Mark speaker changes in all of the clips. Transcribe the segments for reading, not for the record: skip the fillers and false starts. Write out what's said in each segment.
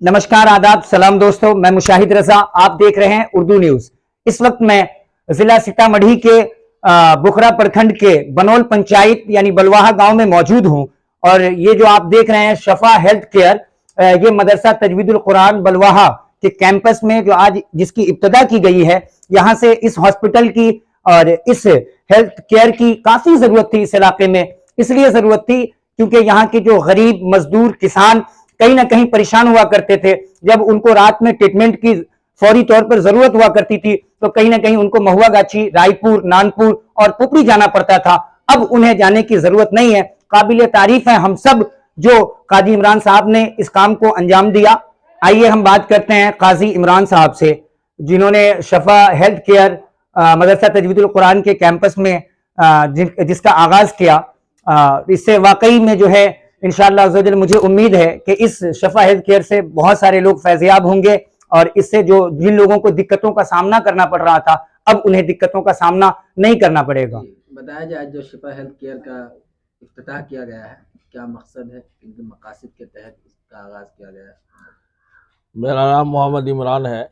Speaker 1: नमस्कार, आदाब, सलाम दोस्तों। मैं मुशाहिद रजा, आप देख रहे हैं उर्दू न्यूज। इस वक्त मैं जिला सीतामढ़ी के बुखरा प्रखंड के बनोल पंचायत यानी बलवाहा गांव में मौजूद हूं। और ये जो आप देख रहे हैं शफा हेल्थ केयर, ये मदरसा तजवीदुल कुरान बलवाहा के कैंपस में जो आज जिसकी इब्तिदा की गई है, यहां से इस हॉस्पिटल की और इस हेल्थ केयर की काफी जरूरत थी इस इलाके में। इसलिए जरूरत थी क्योंकि यहाँ के जो गरीब मजदूर किसान कहीं ना कहीं परेशान हुआ करते थे। जब उनको रात में ट्रीटमेंट की फौरी तौर पर जरूरत हुआ करती थी तो कहीं ना कहीं उनको महुआ गाछी, रायपुर, नानपुर और पुपरी जाना पड़ता था। अब उन्हें जाने की जरूरत नहीं है। काबिल तारीफ है हम सब जो काजी इमरान साहब ने इस काम को अंजाम दिया। आइए हम बात करते हैं काजी इमरान साहब से, जिन्होंने शफा हेल्थ केयर मदरसा तजवीदुल कुरान के कैंपस में जिसका आगाज किया। इससे वाकई में जो है इंशाअल्लाह मुझे उम्मीद है कि इस शफा हेल्थ केयर से बहुत सारे लोग फैज़याब होंगे और इससे जो जिन लोगों को दिक्कतों का सामना करना पड़ रहा था, अब उन्हें दिक्कतों का सामना नहीं करना पड़ेगा।
Speaker 2: बताया जाए जो शफा हेल्थ केयर का इफ्तिताह किया गया है, क्या मकसद है, किन मकासद के तहत इसका आगाज किया गया है?
Speaker 3: मेरा नाम मोहम्मद इमरान है।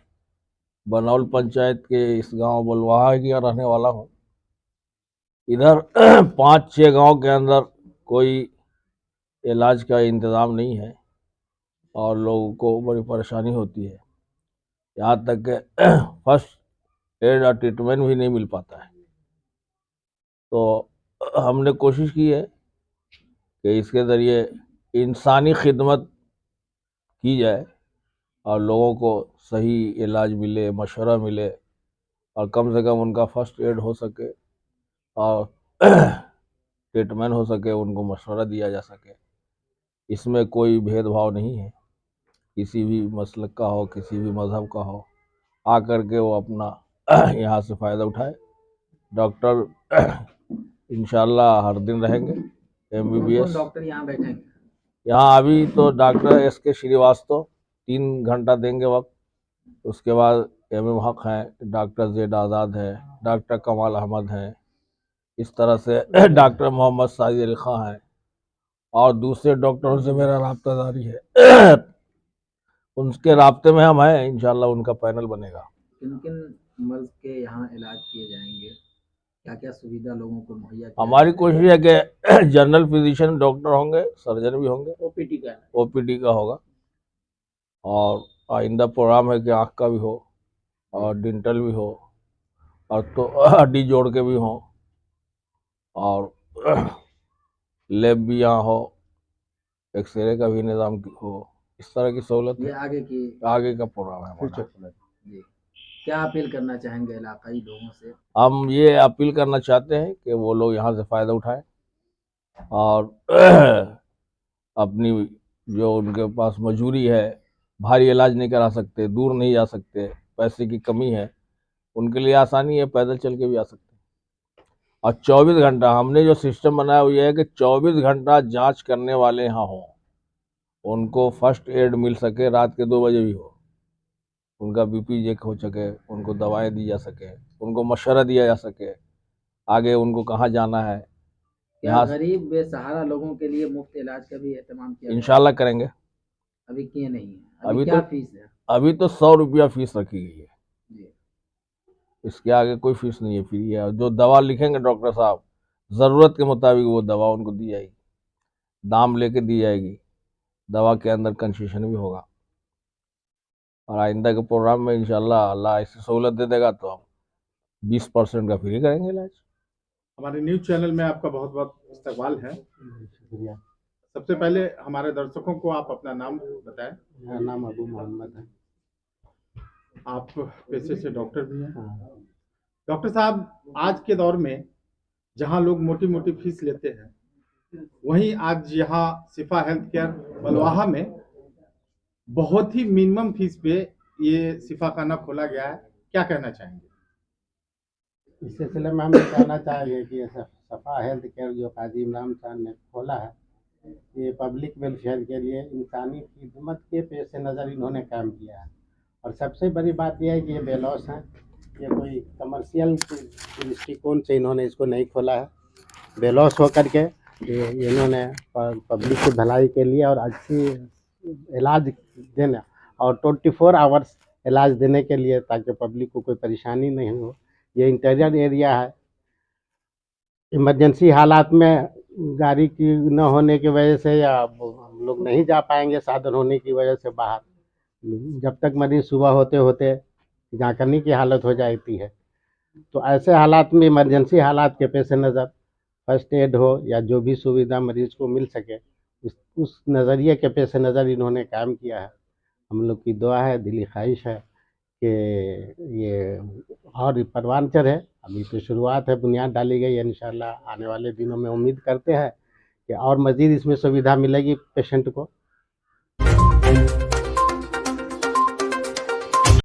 Speaker 3: बनौल पंचायत के इस गांव बलवाहा की रहने वाला हूं। इधर 5-6 गांव के अंदर कोई इलाज का इंतज़ाम नहीं है और लोगों को बड़ी परेशानी होती है। यहाँ तक कि फर्स्ट एड और ट्रीटमेंट भी नहीं मिल पाता है। तो हमने कोशिश की है कि इसके ज़रिए इंसानी खिदमत की जाए और लोगों को सही इलाज मिले, मशवरा मिले और कम से कम उनका फर्स्ट एड हो सके और ट्रीटमेंट हो सके, उनको मशवरा दिया जा सके। इसमें कोई भेदभाव नहीं है, किसी भी मसलक का हो, किसी भी मज़हब का हो, आकर के वो अपना यहाँ से फ़ायदा उठाए। डॉक्टर इंशाल्लाह हर दिन रहेंगे। MBBS
Speaker 2: डॉक्टर यहाँ बैठेंगे?
Speaker 3: यहाँ अभी तो डॉक्टर SK श्रीवास्तव 3 घंटा देंगे वक्त। उसके बाद MM हक हैं, डॉक्टर जेड आज़ाद है, डॉक्टर कमाल अहमद हैं, इस तरह से डॉक्टर मोहम्मद साजिद अली खां हैं और दूसरे डॉक्टरों से मेरा राब्ता जारी है। उनके राब्ते में हम हैं, इंशाल्लाह उनका पैनल बनेगा।
Speaker 2: किन किन मर्ज के यहाँ इलाज किए जाएंगे, क्या क्या सुविधा लोगों को मुहैया?
Speaker 3: हमारी कोशिश है कि जनरल फिजिशियन डॉक्टर होंगे, सर्जन भी होंगे, OPD का होगा और आइंदा प्रोग्राम है कि आँख का भी हो और डेंटल भी हो और तो हड्डी जोड़ के भी हो और लैब भी यहाँ हो, एक्सरे का भी निज़ाम हो। इस तरह की सहूलत
Speaker 2: ये
Speaker 3: आगे का प्रोग्राम है हमारा।
Speaker 2: जी, क्या अपील करना चाहेंगे इलाकाई लोगों से?
Speaker 3: हम ये अपील करना चाहते हैं कि वो लोग यहाँ से फ़ायदा उठाएं और अपनी जो उनके पास मजबूरी है, भारी इलाज नहीं करा सकते, दूर नहीं जा सकते, पैसे की कमी है, उनके लिए आसानी है, पैदल चल के भी आ सकते हैं। और 24 घंटा हमने जो सिस्टम बनाया हुआ है कि 24 घंटा जांच करने वाले यहाँ हों, उनको फर्स्ट एड मिल सके, रात के 2 बजे भी हो, उनका BP चेक हो सके, उनको दवाएं दी जा सके, उनको मशवरा दिया जा सके, आगे उनको कहाँ जाना है।
Speaker 2: यहाँ गरीब बेसहारा लोगों के लिए मुफ्त इलाज का भी एहतमाम किया
Speaker 3: इंशाल्लाह करेंगे।
Speaker 2: अभी किए नहीं है?
Speaker 3: अभी
Speaker 2: क्या
Speaker 3: तो
Speaker 2: फीस है?
Speaker 3: अभी तो 100 रुपया फीस रखी गई है
Speaker 2: जी।
Speaker 3: इसके आगे कोई फीस नहीं है, फ्री है। जो दवा लिखेंगे डॉक्टर साहब, ज़रूरत के मुताबिक वो दवा उनको दी जाएगी, दाम लेके दी जाएगी, दवा के अंदर कंसेशन भी होगा और आइंदा के प्रोग्राम में इंशाल्लाह अल्लाह ऐसी सहूलत दे देगा तो हम 20% का फ्री करेंगे इलाज।
Speaker 4: हमारे न्यूज़ चैनल में आपका बहुत बहुत इस्तकबाल है। शुक्रिया। सबसे पहले हमारे दर्शकों को आप अपना नाम बताएं।
Speaker 5: मेरा नाम अबू मोहम्मद है।
Speaker 4: आप पेशे से डॉक्टर भी हैं। डॉक्टर साहब, आज के दौर में जहां लोग मोटी मोटी फीस लेते हैं, वहीं आज यहाँ शिफा हेल्थ केयर बलवाहा में बहुत ही मिनिमम फीस पे ये शिफा खाना खोला गया है, क्या कहना चाहेंगे?
Speaker 5: इस सिलसिले में हम ये कहना चाहेंगे कि शफा हेल्थ केयर जो काजी इमरान साहब ने खोला है, ये पब्लिक वेलफेयर के लिए इंसानी खिदमत के पेश नज़र इन्होंने काम किया है। और सबसे बड़ी बात यह है कि ये बेलौस हैं, ये कोई कमर्शियल दृष्टिकोण से इन्होंने इसको नहीं खोला है। बेलौस होकर के इन्होंने पब्लिक की भलाई के लिए और अच्छी इलाज देना और 24 आवर्स इलाज देने के लिए, ताकि पब्लिक को कोई परेशानी नहीं हो। ये इंटीरियर एरिया है। इमरजेंसी हालात में गाड़ी की न होने की वजह से, या हम लोग नहीं जा पाएंगे साधन होने की वजह से बाहर, जब तक मरीज सुबह होते होते जांकनी की हालत हो जाती है। तो ऐसे हालात में, इमरजेंसी हालात के पेश नज़र फर्स्ट एड हो या जो भी सुविधा मरीज को मिल सके, उस नज़रिए के पेश नज़र इन्होंने काम किया है। हम लोग की दुआ है, दिली ख्वाहिश है कि ये और परवान चढ़े। अभी तो शुरुआत है, बुनियाद डाली गई है। इंशाल्लाह आने वाले दिनों में उम्मीद करते हैं कि और मज़ीद इसमें सुविधा मिलेगी पेशेंट को।